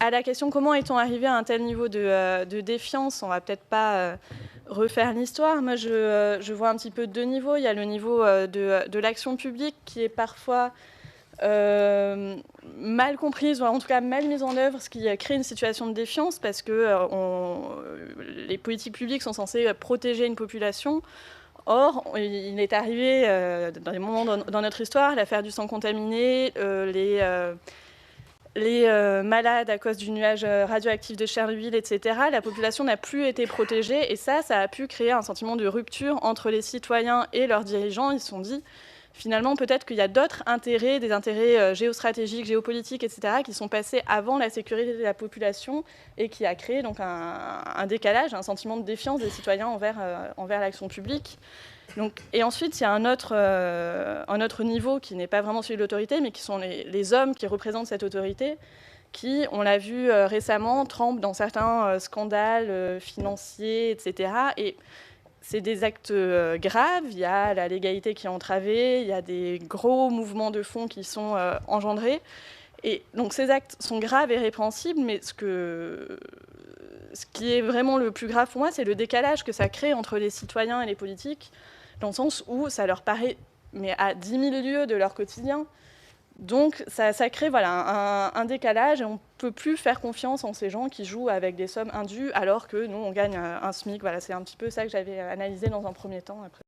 à la question comment est-on arrivé à un tel niveau de défiance, on va peut-être pas refaire l'histoire. Moi, je vois un petit peu deux niveaux. Il y a le niveau de l'action publique qui est parfois mal comprise, ou en tout cas mal mise en œuvre, ce qui crée une situation de défiance parce que les politiques publiques sont censées protéger une population. Or, il est arrivé dans des moments dans notre histoire, l'affaire du sang contaminé, les malades à cause du nuage radioactif de Chernobyl, etc. La population n'a plus été protégée et ça a pu créer un sentiment de rupture entre les citoyens et leurs dirigeants. Ils se sont dit, finalement, peut-être qu'il y a d'autres intérêts, des intérêts géostratégiques, géopolitiques, etc., qui sont passés avant la sécurité de la population et qui a créé donc un décalage, un sentiment de défiance des citoyens envers l'action publique. Donc, et ensuite, il y a un autre niveau qui n'est pas vraiment celui de l'autorité, mais qui sont les hommes qui représentent cette autorité, qui, on l'a vu récemment, trempent dans certains scandales financiers, etc. Et c'est des actes graves, il y a la légalité qui est entravée, il y a des gros mouvements de fonds qui sont engendrés. Et donc ces actes sont graves et répréhensibles, mais ce qui est vraiment le plus grave pour moi, c'est le décalage que ça crée entre les citoyens et les politiques, dans le sens où ça leur paraît mais à 10 000 lieues de leur quotidien. Donc ça crée un décalage et on ne peut plus faire confiance en ces gens qui jouent avec des sommes indues alors que nous, on gagne un SMIC. Voilà, c'est un petit peu ça que j'avais analysé dans un premier temps. Après.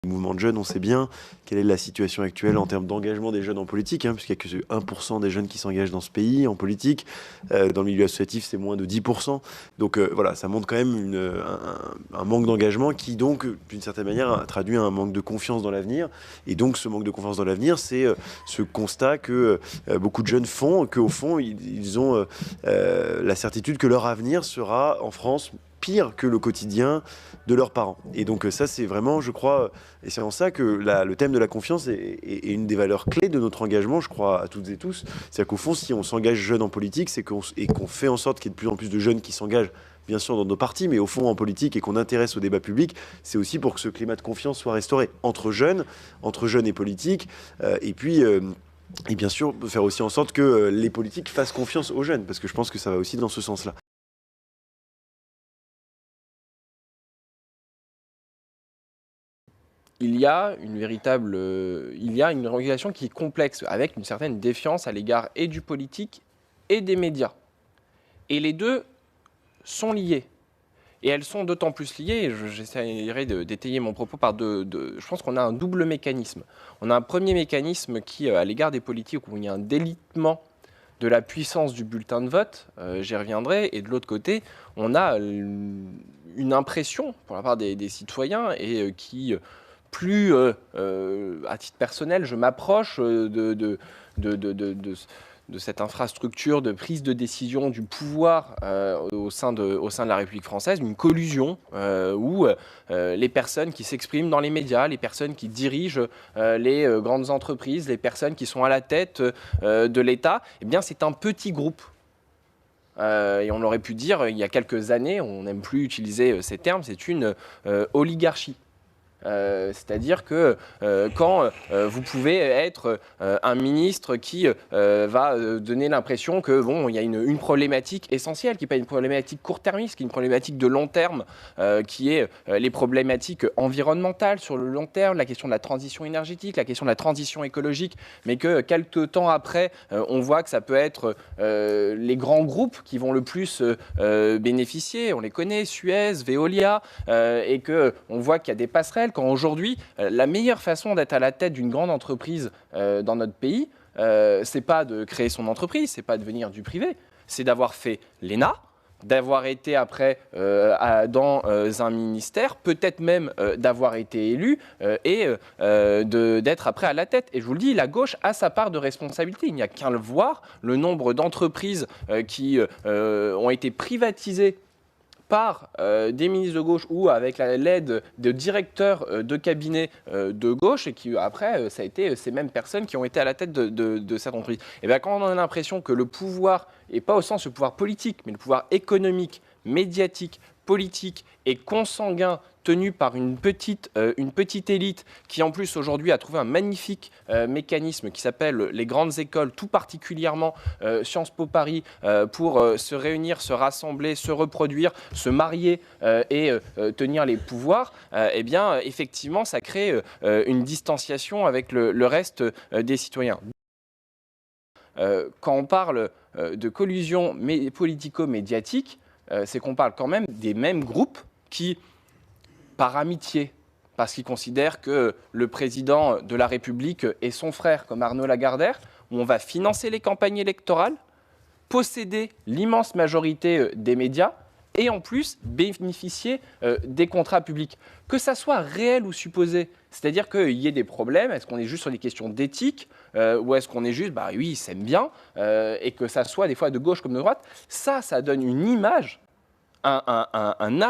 Mouvement de jeunes, on sait bien quelle est la situation actuelle en termes d'engagement des jeunes en politique, puisqu'il n'y a que 1% des jeunes qui s'engagent dans ce pays en politique. Dans le milieu associatif, c'est moins de 10%. Donc voilà, ça montre quand même un manque d'engagement qui donc, d'une certaine manière, traduit un manque de confiance dans l'avenir. Et donc ce manque de confiance dans l'avenir, c'est ce constat que beaucoup de jeunes font, qu'au fond, ils ont la certitude que leur avenir sera, en France, pire que le quotidien de leurs parents. Et donc ça, c'est vraiment, je crois, et c'est en ça que le thème de la confiance est une des valeurs clés de notre engagement, je crois, à toutes et tous. C'est-à-dire qu'au fond, si on s'engage jeune en politique, c'est qu'on fait en sorte qu'il y ait de plus en plus de jeunes qui s'engagent, bien sûr, dans nos partis, mais au fond, en politique, et qu'on intéresse au débat public, c'est aussi pour que ce climat de confiance soit restauré entre jeunes et politiques, et puis... et bien sûr, faire aussi en sorte que les politiques fassent confiance aux jeunes, parce que je pense que ça va aussi dans ce sens-là. Il y a une régulation qui est complexe, avec une certaine défiance à l'égard et du politique et des médias. Et les deux sont liés. Et elles sont d'autant plus liées, et j'essaierai d'étayer mon propos par je pense qu'on a un double mécanisme. On a un premier mécanisme qui, à l'égard des politiques, où il y a un délitement de la puissance du bulletin de vote, j'y reviendrai, et de l'autre côté, on a une impression, pour la part des citoyens, et qui... plus, à titre personnel, je m'approche de cette infrastructure de prise de décision du pouvoir au sein de la République française, une collusion où les personnes qui s'expriment dans les médias, les personnes qui dirigent les grandes entreprises, les personnes qui sont à la tête de l'État, eh bien c'est un petit groupe. Et on aurait pu dire, il y a quelques années, on n'aime plus utiliser ces termes, c'est une oligarchie. C'est-à-dire que quand vous pouvez être un ministre qui va donner l'impression que bon, il y a une problématique essentielle, qui n'est pas une problématique court-termiste, qui est une problématique de long terme, qui est les problématiques environnementales sur le long terme, la question de la transition énergétique, la question de la transition écologique, mais que quelques temps après, on voit que ça peut être les grands groupes qui vont le plus bénéficier. On les connaît, Suez, Veolia, et qu'on voit qu'il y a des passerelles. Quand aujourd'hui, la meilleure façon d'être à la tête d'une grande entreprise dans notre pays, c'est pas de créer son entreprise, c'est pas de venir du privé, c'est d'avoir fait l'ENA, d'avoir été après dans un ministère, peut-être même d'avoir été élu et d'être après à la tête. Et je vous le dis, la gauche a sa part de responsabilité. Il n'y a qu'à le voir, le nombre d'entreprises qui ont été privatisées par des ministres de gauche ou avec l'aide de directeurs de cabinet de gauche et qui après ça a été ces mêmes personnes qui ont été à la tête de cette entreprise. Et bien quand on a l'impression que le pouvoir, et pas au sens du pouvoir politique, mais le pouvoir économique, médiatique, politique et consanguin tenu par une petite élite qui en plus aujourd'hui a trouvé un magnifique mécanisme qui s'appelle les grandes écoles, tout particulièrement Sciences Po Paris, pour se réunir, se rassembler, se reproduire, se marier et tenir les pouvoirs, eh bien effectivement ça crée une distanciation avec le reste des citoyens. Quand on parle de collusion politico-médiatique, c'est qu'on parle quand même des mêmes groupes qui, par amitié, parce qu'ils considèrent que le président de la République est son frère, comme Arnaud Lagardère, où on va financer les campagnes électorales, posséder l'immense majorité des médias et en plus bénéficier des contrats publics. Que ça soit réel ou supposé, c'est-à-dire qu'il y ait des problèmes, est-ce qu'on est juste sur des questions d'éthique ou est-ce qu'on est juste, bah oui, ils s'aiment bien, et que ça soit des fois de gauche comme de droite, ça donne une image, un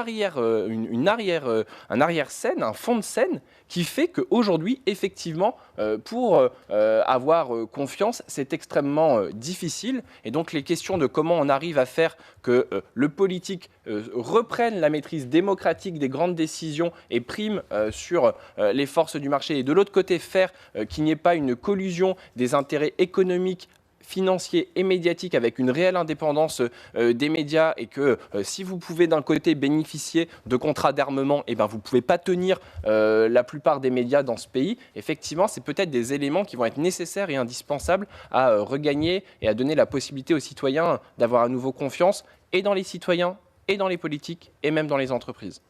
arrière-scène, un fond de scène qui fait qu'aujourd'hui, effectivement, pour avoir confiance, c'est extrêmement difficile. Et donc, les questions de comment on arrive à faire que le politique reprenne la maîtrise démocratique des grandes décisions et prime sur les forces du marché, et de l'autre côté, faire qu'il n'y ait pas une collusion des intérêts économiques, financier et médiatique avec une réelle indépendance des médias, et que si vous pouvez d'un côté bénéficier de contrats d'armement, eh ben, vous ne pouvez pas tenir la plupart des médias dans ce pays. Effectivement, c'est peut-être des éléments qui vont être nécessaires et indispensables à regagner et à donner la possibilité aux citoyens d'avoir à nouveau confiance et dans les citoyens et dans les politiques et même dans les entreprises.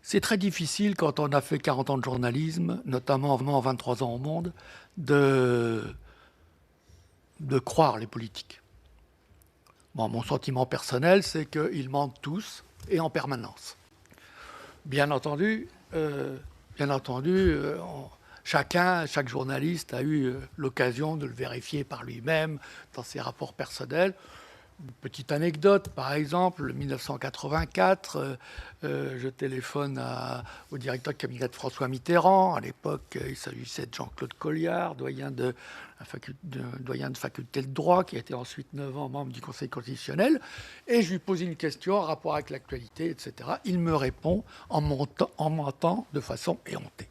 C'est très difficile quand on a fait 40 ans de journalisme, notamment en 23 ans au monde, de croire les politiques. Bon, mon sentiment personnel, c'est qu'ils mentent tous et en permanence. Bien entendu, chaque journaliste a eu l'occasion de le vérifier par lui-même dans ses rapports personnels. Une petite anecdote, par exemple, 1984, je téléphone au directeur de cabinet de François Mitterrand. À l'époque, il s'agissait de Jean-Claude Colliard, doyen de faculté de droit, qui a été ensuite 9 ans membre du Conseil constitutionnel. Et je lui pose une question en rapport avec l'actualité, etc. Il me répond en mentant de façon éhontée.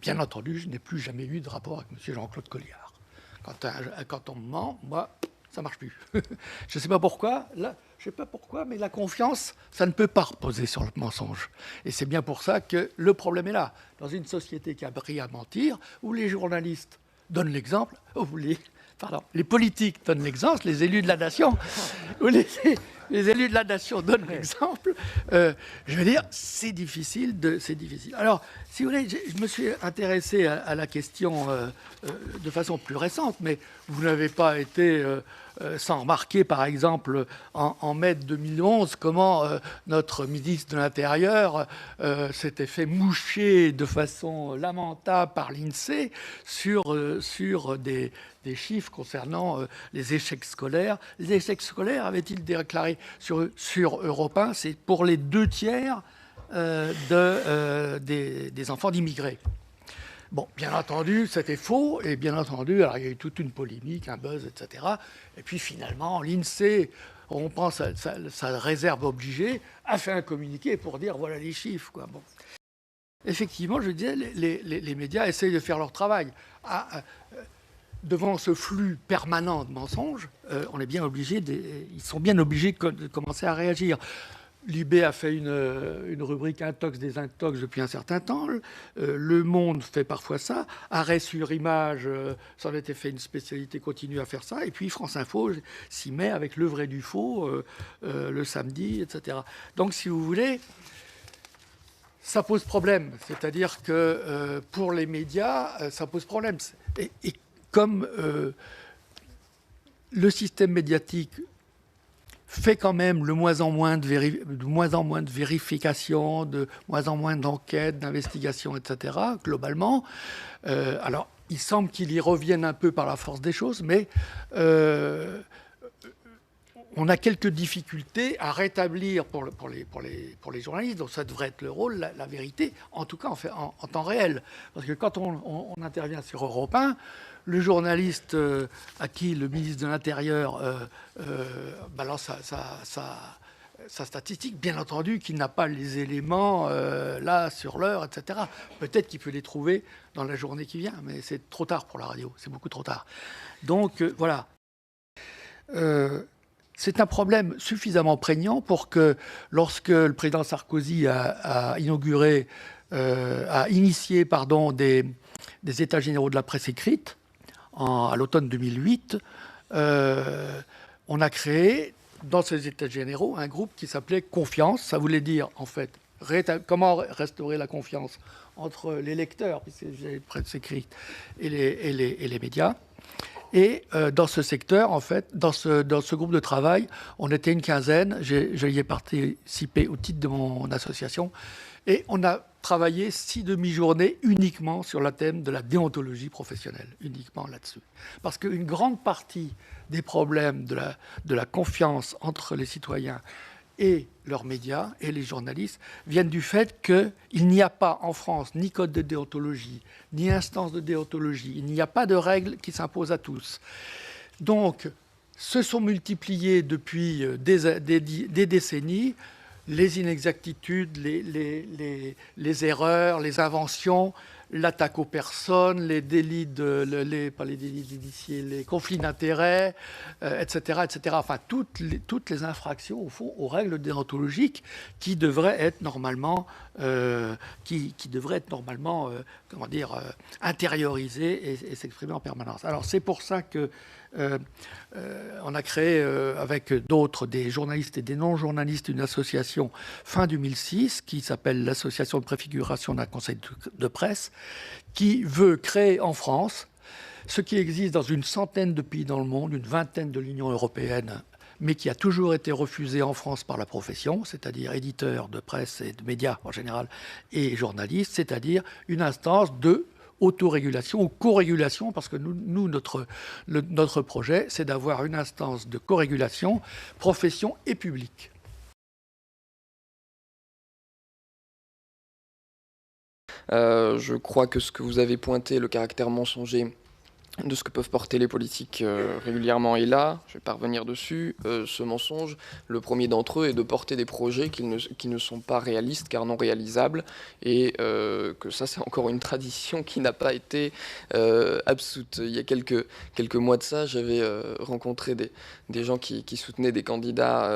Bien entendu, je n'ai plus jamais eu de rapport avec M. Jean-Claude Colliard. Quand on me ment, moi, ça ne marche plus. Je ne sais pas pourquoi, mais la confiance, ça ne peut pas reposer sur le mensonge. Et c'est bien pour ça que le problème est là. Dans une société qui a appris à mentir, où les journalistes donnent l'exemple, les politiques donnent l'exemple, les élus de la nation, où les élus de la nation donnent l'exemple, je veux dire, c'est difficile. Alors, si vous voulez, je me suis intéressé à la question de façon plus récente, mais vous n'avez pas été sans remarquer, par exemple, en mai 2011, comment notre ministre de l'Intérieur s'était fait moucher de façon lamentable par l'INSEE sur des chiffres concernant les échecs scolaires. Les échecs scolaires, avait-il déclaré sur Europe 1, c'est pour les 2/3 des enfants d'immigrés. Bon, bien entendu, c'était faux, et bien entendu, alors il y a eu toute une polémique, un buzz, etc. Et puis finalement, l'INSEE, on pense à sa réserve obligée, a fait un communiqué pour dire voilà les chiffres, quoi. Bon. Effectivement, je disais, les médias essayent de faire leur travail. Devant ce flux permanent de mensonges, ils sont bien obligés de commencer à réagir. Libé a fait une rubrique intox des intox depuis un certain temps. Le Monde fait parfois ça. Arrêt sur image, ça en était fait une spécialité, continue à faire ça. Et puis France Info s'y met avec le vrai du faux le samedi, etc. Donc, si vous voulez, ça pose problème. C'est-à-dire que pour les médias, ça pose problème. Et comme le système médiatique fait quand même de moins en moins de vérifications, de moins en moins d'enquêtes, d'investigations, etc., globalement. Alors, il semble qu'il y revienne un peu par la force des choses, mais on a quelques difficultés à rétablir pour les journalistes, donc ça devrait être le rôle, la vérité, en tout cas en temps réel. Parce que quand on intervient sur Europe 1, le journaliste à qui le ministre de l'Intérieur balance sa statistique, bien entendu qu'il n'a pas les éléments là sur l'heure, etc. Peut-être qu'il peut les trouver dans la journée qui vient, mais c'est trop tard pour la radio, c'est beaucoup trop tard. Donc voilà. C'est un problème suffisamment prégnant pour que lorsque le président Sarkozy a initié des États généraux de la presse écrite à l'automne 2008, on a créé dans ces États généraux un groupe qui s'appelait Confiance. Ça voulait dire en fait comment restaurer la confiance entre les lecteurs, puisque j'ai presse écrite, et les médias. Et dans ce secteur, en fait, dans ce groupe de travail, on était une quinzaine. Je y ai participé au titre de mon association. Et on a travaillé 6 demi-journées uniquement sur le thème de la déontologie professionnelle, uniquement là-dessus. Parce qu'une grande partie des problèmes de la confiance entre les citoyens et leurs médias et les journalistes viennent du fait qu'il n'y a pas en France ni code de déontologie, ni instance de déontologie. Il n'y a pas de règles qui s'imposent à tous. Donc, se sont multipliées depuis des décennies les inexactitudes, les erreurs, les inventions, l'attaque aux personnes, les délits pas les délits d'initiés, les conflits d'intérêts, etc., etc. Enfin, toutes les infractions, au fond, aux règles déontologiques qui devraient être normalement, intériorisées et s'exprimer en permanence. Alors, c'est pour ça que on a créé avec d'autres, des journalistes et des non-journalistes, une association fin 2006 qui s'appelle l'Association de préfiguration d'un conseil de presse, qui veut créer en France ce qui existe dans une centaine de pays dans le monde, une vingtaine de l'Union européenne, mais qui a toujours été refusé en France par la profession, c'est-à-dire éditeurs de presse et de médias en général, et journalistes, c'est-à-dire une instance de autorégulation ou co-régulation, parce que nous notre projet, c'est d'avoir une instance de co-régulation, profession et public. Je crois que ce que vous avez pointé, le caractère mensonger de ce que peuvent porter les politiques régulièrement est là, je vais pas revenir dessus. Ce mensonge, le premier d'entre eux est de porter des projets qui ne sont pas réalistes car non réalisables, et que ça c'est encore une tradition qui n'a pas été absoute. Il y a quelques mois de ça, j'avais rencontré des gens qui soutenaient des candidats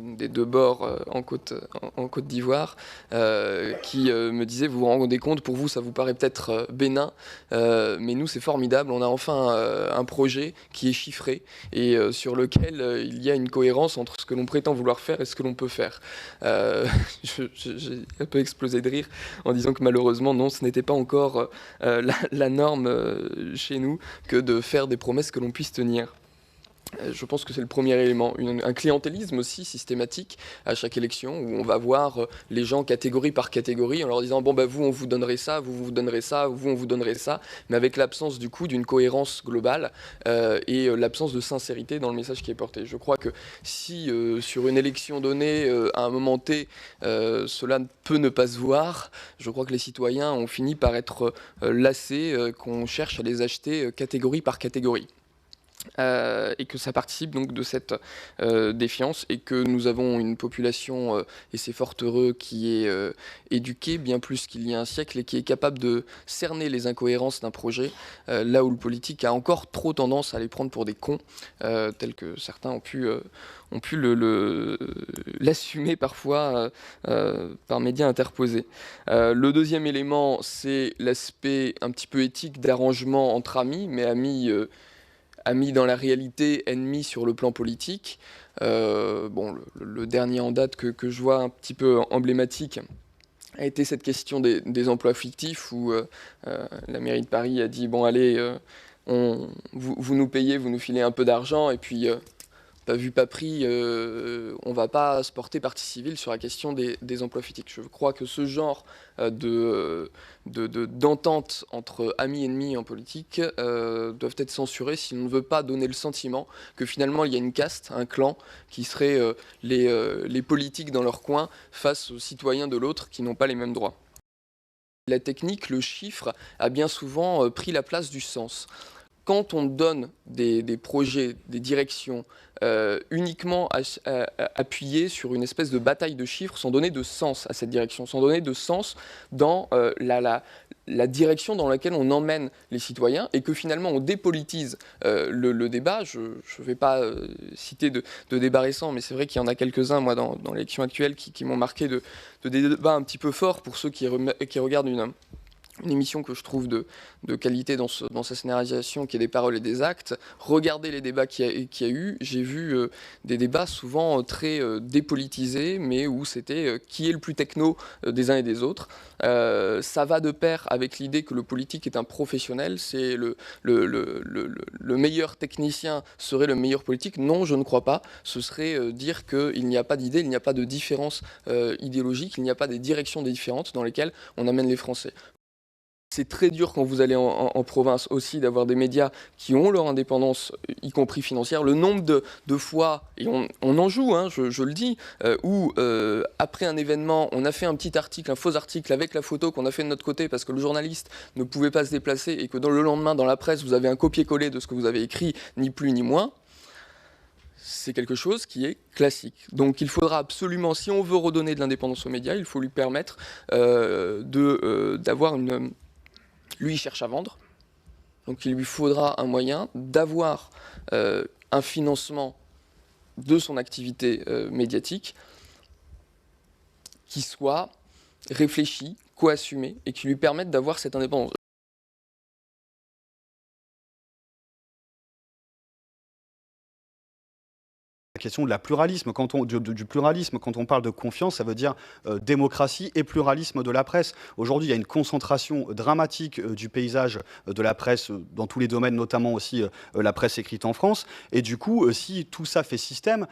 des deux bords en Côte d'Ivoire, qui me disaient, vous vous rendez compte, pour vous ça vous paraît peut-être bénin, mais nous c'est formidable. On a enfin un projet qui est chiffré et sur lequel il y a une cohérence entre ce que l'on prétend vouloir faire et ce que l'on peut faire. J'ai un peu explosé de rire en disant que malheureusement, non, ce n'était pas encore la norme chez nous que de faire des promesses que l'on puisse tenir. Je pense que c'est le premier élément. Un clientélisme aussi systématique à chaque élection, où on va voir les gens catégorie par catégorie en leur disant bon bah vous on vous donnerait ça, vous donnerez ça, vous on vous donnerait ça, mais avec l'absence du coup d'une cohérence globale et l'absence de sincérité dans le message qui est porté. Je crois que si sur une élection donnée à un moment T cela peut ne pas se voir, je crois que les citoyens ont fini par être lassés qu'on cherche à les acheter catégorie par catégorie. Et que ça participe donc de cette défiance, et que nous avons une population, et c'est fort heureux, qui est éduquée bien plus qu'il y a un siècle et qui est capable de cerner les incohérences d'un projet, là où le politique a encore trop tendance à les prendre pour des cons, tels que certains ont pu l'assumer parfois par médias interposés. Le deuxième élément, c'est l'aspect un petit peu éthique d'arrangement entre amis, mais amis dans la réalité, ennemis sur le plan politique. Le dernier en date que je vois un petit peu emblématique a été cette question des emplois fictifs, où la mairie de Paris a dit bon allez, vous nous payez, vous nous filez un peu d'argent, et puis pas vu, pas pris, on ne va pas se porter partie civile sur la question des emplois fictifs. Je crois que ce genre d'entente entre amis et ennemis en politique doivent être censurés si on ne veut pas donner le sentiment que finalement il y a une caste, un clan, qui serait les politiques dans leur coin face aux citoyens de l'autre qui n'ont pas les mêmes droits. La technique, le chiffre, a bien souvent pris la place du sens. Quand on donne des projets, des directions uniquement appuyées sur une espèce de bataille de chiffres sans donner de sens à cette direction, sans donner de sens dans la direction dans laquelle on emmène les citoyens et que finalement on dépolitise le débat. Je ne vais pas citer de débats récents, mais c'est vrai qu'il y en a quelques-uns, moi, dans l'élection actuelle qui m'ont marqué de débats un petit peu forts pour ceux qui regardent une émission que je trouve de qualité dans sa scénarisation, qui est des paroles et des actes. Regardez les débats qu'il y a eu. J'ai vu des débats souvent très dépolitisés, mais où c'était qui est le plus techno des uns et des autres. Ça va de pair avec l'idée que le politique est un professionnel. C'est le meilleur technicien serait le meilleur politique. Non, je ne crois pas. Ce serait dire qu'il n'y a pas d'idée, il n'y a pas de différence idéologique, il n'y a pas des directions différentes dans lesquelles on amène les Français. C'est très dur quand vous allez en province aussi d'avoir des médias qui ont leur indépendance, y compris financière. Le nombre de fois, et on en joue, hein, je le dis, où après un événement, on a fait un petit article, un faux article avec la photo qu'on a fait de notre côté parce que le journaliste ne pouvait pas se déplacer et que le lendemain, dans la presse, vous avez un copier-coller de ce que vous avez écrit, ni plus ni moins. C'est quelque chose qui est classique. Donc il faudra absolument, si on veut redonner de l'indépendance aux médias, il faut lui permettre d'avoir une... Lui, il cherche à vendre, donc il lui faudra un moyen d'avoir un financement de son activité médiatique qui soit réfléchi, co-assumé et qui lui permette d'avoir cette indépendance. La question de la pluralisme, du pluralisme, quand on parle de confiance, ça veut dire démocratie et pluralisme de la presse. Aujourd'hui, il y a une concentration dramatique du paysage de la presse dans tous les domaines, notamment aussi la presse écrite en France. Et du coup, si tout ça fait système,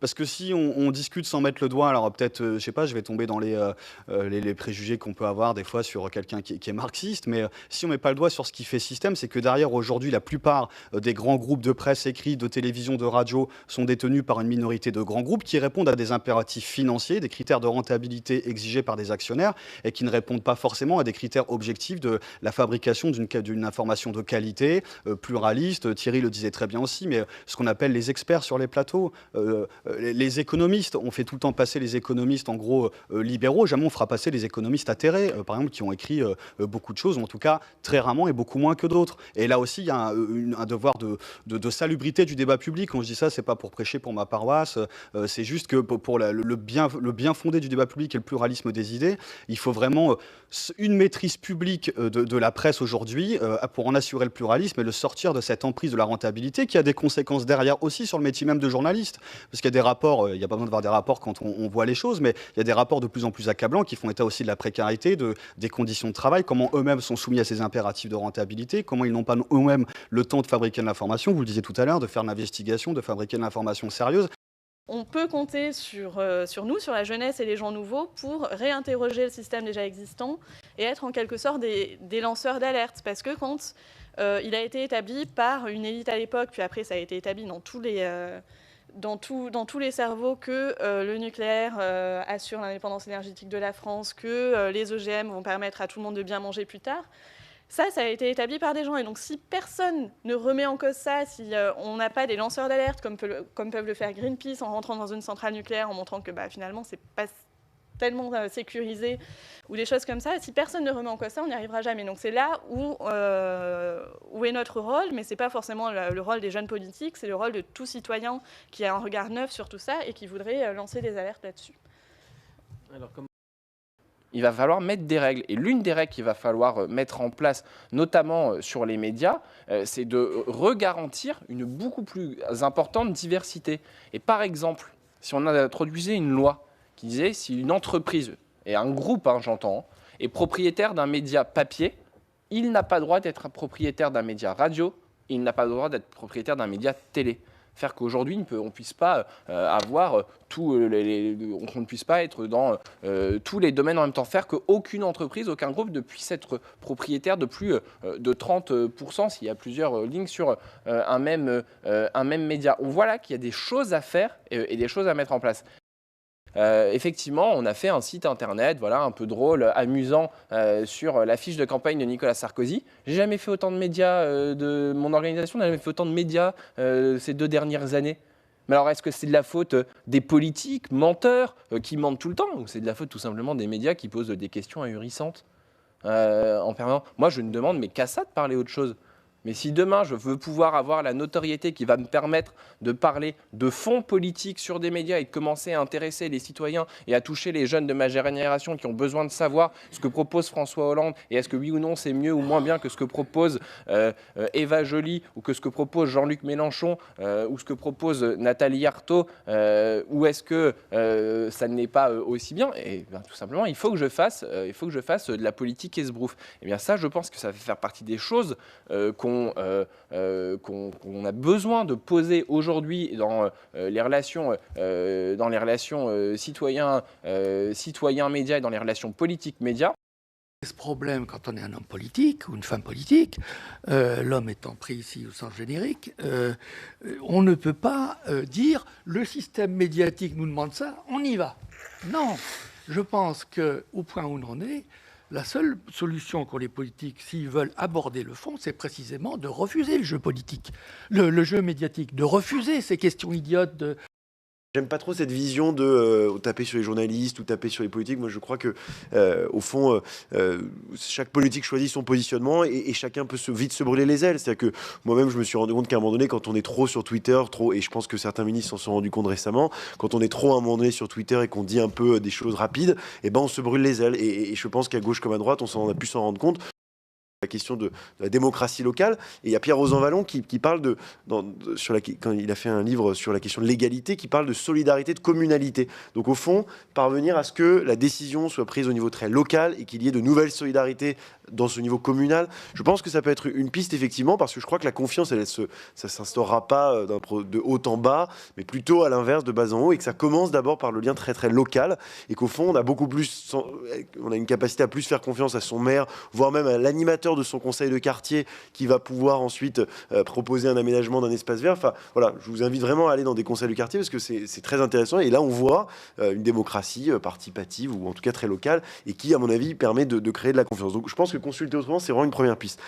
parce que si on discute sans mettre le doigt, alors peut-être, je sais pas, je vais tomber dans les préjugés qu'on peut avoir des fois sur quelqu'un qui est marxiste, mais si on met pas le doigt sur ce qui fait système, c'est que derrière aujourd'hui, la plupart des grands groupes de presse écrite, de télévision, de radio sont détenus par une minorité de grands groupes qui répondent à des impératifs financiers, des critères de rentabilité exigés par des actionnaires et qui ne répondent pas forcément à des critères objectifs de la fabrication d'une information de qualité, pluraliste. Thierry le disait très bien aussi, mais ce qu'on appelle les experts sur les plateaux, les économistes, on fait tout le temps passer les économistes en gros libéraux, jamais on fera passer les économistes atterrés, par exemple, qui ont écrit beaucoup de choses, ou en tout cas très rarement et beaucoup moins que d'autres. Et là aussi, il y a un devoir de salubrité du débat public. Quand je dis ça, c'est pas pour prêcher pour ma paroisse, c'est juste que pour le bien fondé du débat public et le pluralisme des idées, il faut vraiment une maîtrise publique de la presse aujourd'hui pour en assurer le pluralisme et le sortir de cette emprise de la rentabilité qui a des conséquences derrière aussi sur le métier même de journaliste. Parce qu'il y a des rapports, il n'y a pas besoin de voir des rapports quand on voit les choses, mais il y a des rapports de plus en plus accablants qui font état aussi de la précarité, des conditions de travail, comment eux-mêmes sont soumis à ces impératifs de rentabilité, comment ils n'ont pas eux-mêmes le temps de fabriquer de l'information, vous le disiez tout à l'heure, de faire de l'investigation, de fabriquer de l'information sérieuse. On peut compter sur nous, sur la jeunesse et les gens nouveaux, pour réinterroger le système déjà existant et être en quelque sorte des lanceurs d'alerte. Parce que quand il a été établi par une élite à l'époque, puis après ça a été établi dans tous les cerveaux que le nucléaire assure l'indépendance énergétique de la France, que les OGM vont permettre à tout le monde de bien manger plus tard. Ça a été établi par des gens. Et donc, si personne ne remet en cause ça, si on n'a pas des lanceurs d'alerte comme peuvent le faire Greenpeace en rentrant dans une centrale nucléaire, en montrant que finalement, c'est pas tellement sécurisé, ou des choses comme ça, si personne ne remet en cause ça, on n'y arrivera jamais. Donc, c'est là où est notre rôle, mais ce n'est pas forcément le rôle des jeunes politiques, c'est le rôle de tout citoyen qui a un regard neuf sur tout ça et qui voudrait lancer des alertes là-dessus. Alors, il va falloir mettre des règles. Et l'une des règles qu'il va falloir mettre en place, notamment sur les médias, c'est de regarantir une beaucoup plus importante diversité. Et par exemple, si on introduisait une loi qui disait si une entreprise, et un groupe, j'entends, est propriétaire d'un média papier, il n'a pas le droit d'être propriétaire d'un média radio, il n'a pas le droit d'être propriétaire d'un média télé. faire qu'aujourd'hui on ne puisse pas avoir on ne puisse pas être dans tous les domaines en même temps, faire qu'aucune entreprise, aucun groupe ne puisse être propriétaire de plus de 30% s'il y a plusieurs lignes sur un même média. On voit là qu'il y a des choses à faire et des choses à mettre en place. Effectivement, on a fait un site internet, voilà, un peu drôle, amusant, sur la fiche de campagne de Nicolas Sarkozy. J'ai jamais fait autant de médias de mon organisation, n'a jamais fait autant de médias ces 2 dernières années. Mais alors, est-ce que c'est de la faute des politiques menteurs qui mentent tout le temps, ou c'est de la faute tout simplement des médias qui posent des questions ahurissantes en permanence? Moi, je ne demande mais qu'à ça de parler autre chose. Mais si demain, je veux pouvoir avoir la notoriété qui va me permettre de parler de fonds politiques sur des médias et de commencer à intéresser les citoyens et à toucher les jeunes de ma génération qui ont besoin de savoir ce que propose François Hollande et est-ce que oui ou non c'est mieux ou moins bien que ce que propose Eva Joly ou que ce que propose Jean-Luc Mélenchon ou ce que propose Nathalie Arthaud ou est-ce que ça n'est pas aussi bien? Et bien, tout simplement, il faut que je fasse de la politique esbrouffe. Et bien ça, je pense que ça fait faire partie des choses qu'on a besoin de poser aujourd'hui dans les relations, citoyens-médias et dans les relations politiques-médias. Ce problème, quand on est un homme politique ou une femme politique, l'homme étant pris ici au sens générique, on ne peut pas dire le système médiatique nous demande ça, on y va. Non, je pense qu'au point où on en est, la seule solution qu'ont les politiques, s'ils veulent aborder le fond, c'est précisément de refuser le jeu politique, le jeu médiatique, de refuser ces questions idiotes de... J'aime pas trop cette vision de taper sur les journalistes ou taper sur les politiques. Moi, je crois que, au fond, chaque politique choisit son positionnement et chacun peut vite se brûler les ailes. C'est-à-dire que moi-même, je me suis rendu compte qu'à un moment donné, quand on est trop sur Twitter, et je pense que certains ministres s'en sont rendus compte récemment, quand on est trop à un moment donné sur Twitter et qu'on dit un peu des choses rapides, eh ben, on se brûle les ailes. Et je pense qu'à gauche comme à droite, on a pu s'en rendre compte. La question de la démocratie locale. Et il y a Pierre Rosanvallon qui parle quand il a fait un livre sur la question de l'égalité, qui parle de solidarité, de communalité. Donc au fond, parvenir à ce que la décision soit prise au niveau très local et qu'il y ait de nouvelles solidarités dans ce niveau communal. Je pense que ça peut être une piste, effectivement, parce que je crois que la confiance, ça ne s'instaurera pas de haut en bas, mais plutôt à l'inverse, de bas en haut, et que ça commence d'abord par le lien très très local, et qu'au fond, on a une capacité à plus faire confiance à son maire, voire même à l'animateur de son conseil de quartier, qui va pouvoir ensuite proposer un aménagement d'un espace vert. Enfin, voilà, je vous invite vraiment à aller dans des conseils de quartier, parce que c'est très intéressant, et là, on voit une démocratie participative, ou en tout cas très locale, et qui, à mon avis, permet de créer de la confiance. Donc, je pense que consulter autrement, c'est vraiment une première piste.